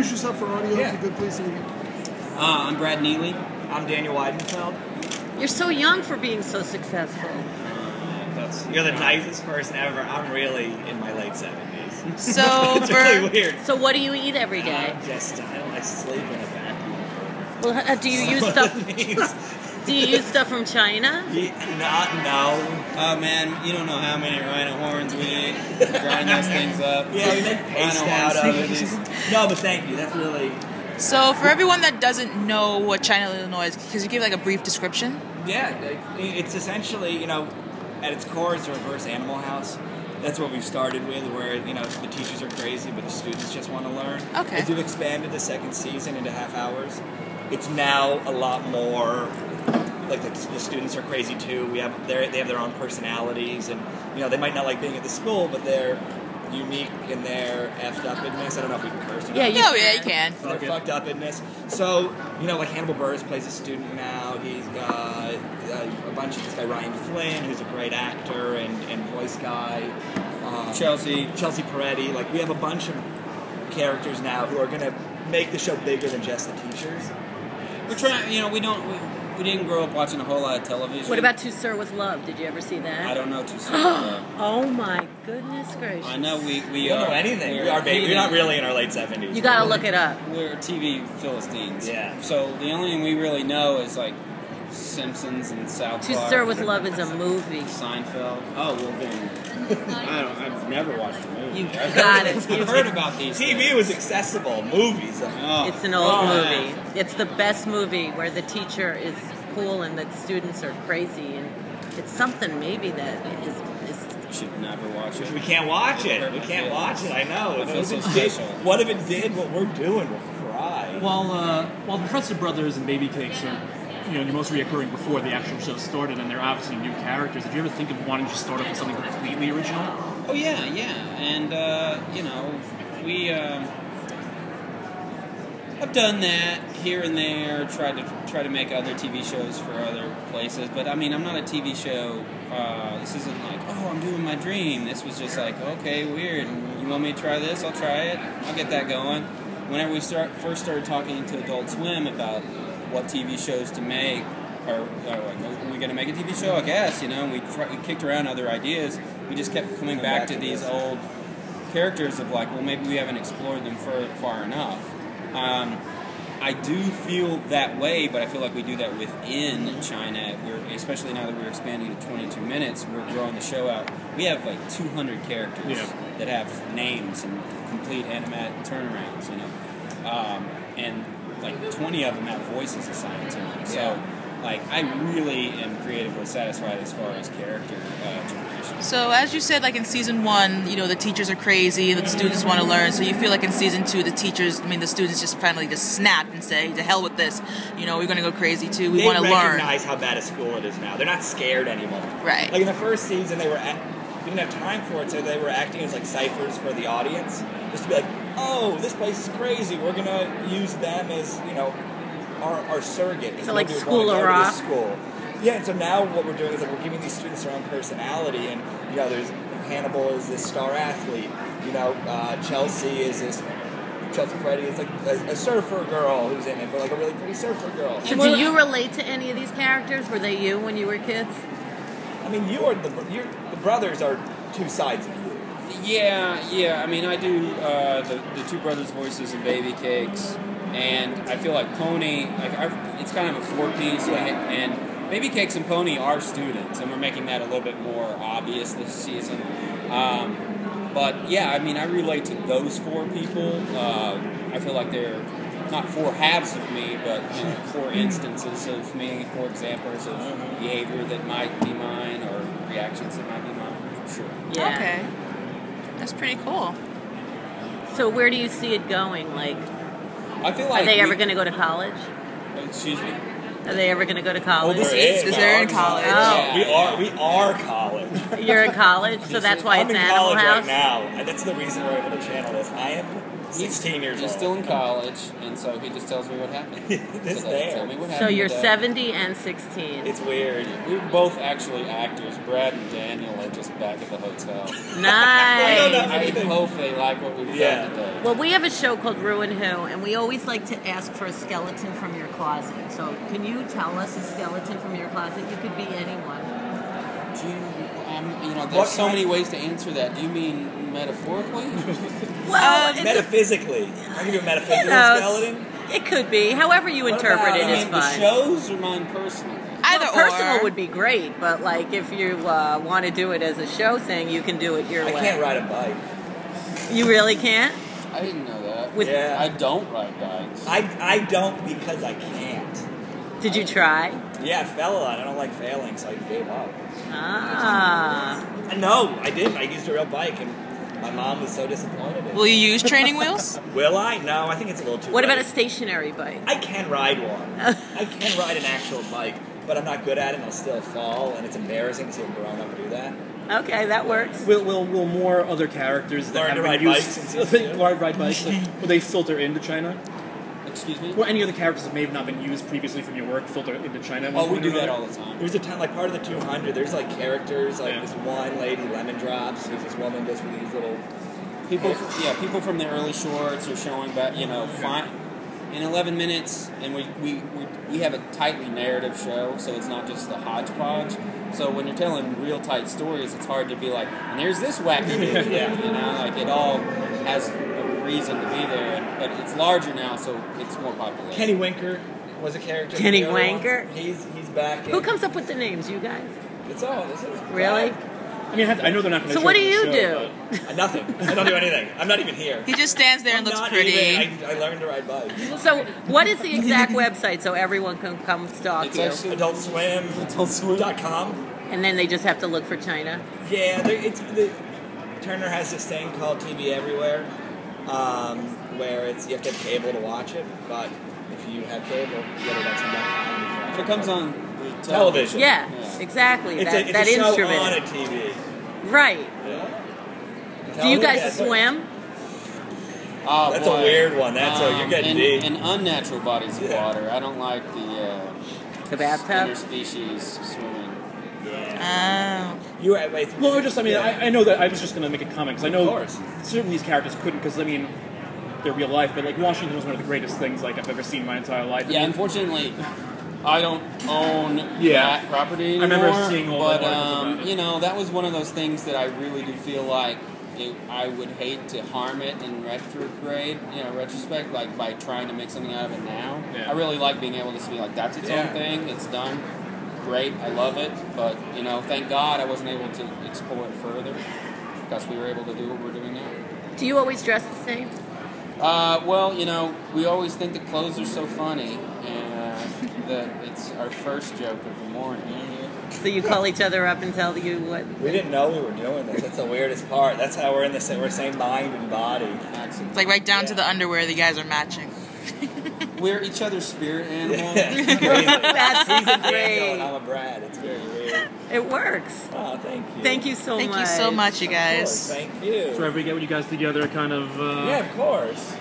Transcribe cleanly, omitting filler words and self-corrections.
introduce yourself for audio, if you could, please? I'm Brad Neely. I'm Daniel Weidenfeld. You're so young for being so successful. You're the nicest person ever. I'm really in my late 70s. So it's really weird. So what do you eat every day? I sleep in a vacuum. Well, do you use stuff? Do you use stuff from China? No. Oh man, you don't know how many rhino horns we eat. Grind those things up. Yeah, we make paste out of it. No, but thank you. That's really. So for everyone that doesn't know what China, Illinois is, could you give like a brief description? Yeah, it's essentially, at its core, it's a reverse Animal House. That's what we've started with, where, the teachers are crazy, but the students just want to learn. Okay. As we've expanded the second season into half hours, it's now a lot more, like the students are crazy too. They have their own personalities, and, they might not like being at the school, but they're unique in their effed upness. I don't know if we can curse. Yeah, you can. Their fucked upness. So, like Hannibal Buress plays a student now. He's got a bunch of this guy Ryan Flynn, who's a great actor and voice guy. Chelsea Peretti. Like, we have a bunch of characters now who are going to make the show bigger than just the teachers. We're trying. We didn't grow up watching a whole lot of television. What about To Sir with Love? Did you ever see that? I don't know To Sir with Love. Oh my goodness gracious! I know we don't know anything. We're not really in our late 70s. You gotta look it up. We're TV Philistines. Yeah. So the only thing we really know is like Simpsons and South Park. To Sir with Love is a movie. Seinfeld. Oh well, then I've never watched a movie. You got it. I've heard about these. TV was accessible. Movies. It's an old movie. It's the best movie where the teacher is cool and the students are crazy, and it's something maybe that is should never watch it. We can't watch it. We can't watch it. I know. I feel so special. What if it did what we're doing? We'll cry. Well, the Professor Brothers and Baby Cakes are, your most reoccurring before the actual show started, and they're obviously new characters. Did you ever think of wanting to start off with something completely original? Oh yeah, and we I've done that here and there. Try to make other TV shows for other places, but I mean, I'm not a TV show. This isn't like, oh, I'm doing my dream. This was just like, okay, weird. You want me to try this? I'll try it. I'll get that going. Whenever we first started talking to Adult Swim about what TV shows to make, or are we going to make a TV show? I guess, and we kicked around other ideas. We just kept coming back to these old characters of like, well, maybe we haven't explored them far enough. I do feel that way, but I feel like we do that within China. Especially now that we're expanding to 22 minutes, we're growing the show out. We have like 200 characters that have names and complete animatic turnarounds, and like 20 of them have voices assigned to them. So, like, I really am creatively satisfied as far as character generation. So, as you said, like in season 1, the teachers are crazy and the students want to learn. So, you feel like in season 2, the students just finally just snap and say, "To hell with this! We're going to go crazy too. We want to learn." They recognize how bad a school it is now. They're not scared anymore. Right. Like in the first season, they didn't have time for it, so they were acting as like ciphers for the audience, just to be like, "Oh, this place is crazy. We're gonna use them as our surrogate." So like School of Rock. School. Yeah, and so now what we're doing is like we're giving these students their own personality, and there's Hannibal is this star athlete, Chelsea is this. Chelsea Peretti is like a surfer girl who's in it, but like a really pretty surfer girl. So do you relate to any of these characters? Were they you when you were kids? I mean, the brothers are two sides of you. Yeah. I mean, I do the two brothers' voices in Baby Cakes, and I feel like Pony, it's kind of a four-piece, and Baby Cakes and Pony are students, and we're making that a little bit more obvious this season. But yeah, I mean, I relate to those four people. I feel like they're not four halves of me, but four instances of me, four examples of behavior that might be mine or reactions that might be mine, for sure. Yeah. Okay. That's pretty cool. So where do you see it going? Like, I feel like are they ever going to go to college? Excuse me? Are they ever going to go to college? They're in college. Oh. We are college. You're in college, so that's why I'm it's in Animal college House? right now, and that's the reason we're able to channel this. I am 16 years He's old. still in college, and so he just tells me what happened. This so there. tell me what So happened you're today. 70 and 16. It's weird. We're both actually actors. Brad and Daniel are just back at the hotel. Nice. I hope they like what we've done today. Well, we have a show called ReW WhO, and we always like to ask for a skeleton from your closet. So, can you tell us a skeleton from your closet? You could be anyone. Do you know, there's so many ways to answer that. Do you mean metaphorically? Well, Metaphysically. I'll give you a metaphysical skeleton. it could be. However you interpret it is the fine. shows or mine personally? Either Well, personal or. would be great, but like if you want to do it as a show thing, you can do it your way. I can't ride a bike. You really can't? I didn't know that. With- Yeah. I don't ride bikes. I don't because I can't. Did you try? Yeah, I fell a lot. I don't like failing, so I gave up. Ah. No, I didn't. I used a real bike, and my mom was so disappointed in Will me. you use training wheels? Will I? No, I think it's a little too What about late. a stationary bike? I can ride one. I can ride an actual bike, but I'm not good at it, and I'll still fall, and it's embarrassing to see a grown-up do that. Okay, that works. Will more other characters that Learn have to been ride used bikes in season 2? ride bikes? Will they filter into China? Excuse me? Well, any other characters that may have not been used previously from your work filter into China? at one Oh, we point or do that another? all the time. There's a ton, like part of the 200, there's like characters, like Yeah. this one lady, Lemon Drops, who's this woman just with these little... People from the early shorts are showing back, in 11 minutes, and we have a tightly narrative show, so it's not just the hodgepodge. So when you're telling real tight stories, it's hard to be like, and there's this wacky dude. Like it all has a reason to be there, but it's larger now, so it's more popular. Kenny Winker was a character. Kenny in the early ones. Wanker? He's back. Who comes up with the names? You guys? It's all. This is Really? I mean, I know they're not going to. So what do you do? Nothing. I don't do anything. I'm not even here. He just stands there and looks I'm not pretty. even- I learned to ride bikes. So what is the exact website so everyone can come stalk It's you? actually AdultSwim.com. And then they just have to look for China? Yeah, Turner has this thing called TV Everywhere, where you have to have cable to watch it. But if you have cable, you go to AdultSwim.com. It comes on the Television. Yeah, exactly. It's that a show instrument. on a TV. Right. Yeah. Do you guys Television? swim? Oh, That's boy. a weird one. You're getting deep. in unnatural bodies of Yeah. water. I don't like The bathtub? interspecies swimming. Oh. You were wait. Well, I know that I was just going to make a comment because I know Of course. certain of these characters couldn't because I mean they're real life, but like Washington was one of the greatest things like I've ever seen in my entire life. Yeah, unfortunately, I don't own Yeah. that property I anymore. remember seeing all the but articles about it. that was one of those things that I really do feel like I would hate to harm it in retrospect, like by trying to make something out of it now. Yeah. I really like being able to be like, that's its own thing. It's done. Great, I love it, but thank God I wasn't able to explore it further because we were able to do what we're doing now. Do you always dress the same? We always think that clothes are so funny, and that it's our first joke of the morning. So you call each other up and tell you what? We didn't know we were doing this. That's the weirdest part. That's how we're in the we're same mind and body. It's like right down to the underwear the guys are matching. We're each other's spirit animal. That's He's a Daniel great. and I'm a Brad. It's very weird. It works. Oh, thank you. Thank you so much. Thank you so much, you Of course, guys. thank you. So ever get you guys together, kind of. Yeah, of course.